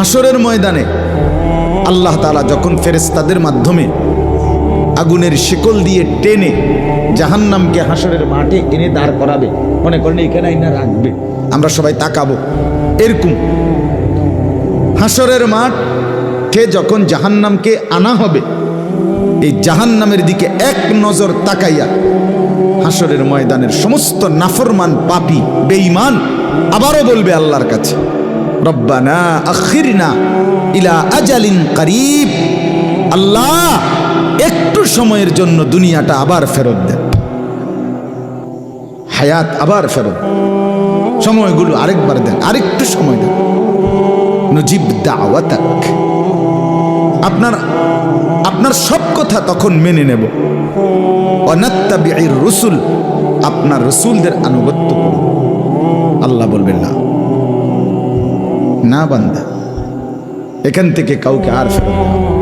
হাসরের ময়দানে আল্লাহ তাআলা যখন ফেরেশতাদের মাধ্যমে আগুনের শিকল দিয়ে টেনে জাহান্নামকে হাসরের মাঠে এনে দাঁড় করাবে, মনে করেন এখানে আইনা রাখবে, আমরা সবাই তাকাবো, এরকম হাসরের মাঠে যখন জাহান্নামকে আনা হবে, এই জাহান্নামের দিকে এক নজর তাকাইয়া হাসরের ময়দানের সমস্ত নাফরমান পাপী বেঈমান আবারও বলবে আল্লাহর কাছে, রব্বানা আখিরনা ইলা আজালিন করিব, আল্লাহ একটু সময়ের জন্য দুনিয়াটা আবার ফেরত দেন, হায়াত আবার ফেরত, সময়গুলো আরেকবার দেন, আরেকটু সময় দেন, নজিব দাওয়াতাক, আপনার সব কথা তখন মেনে নেব, ওয়ানাত্তাবিউর রুসুল, আপনার রসুলদের আনুগত্য করব। আল্লাহ বলবেন না, না বান্দা, এখান থেকে কাউকে আর ফেরত দেওয়া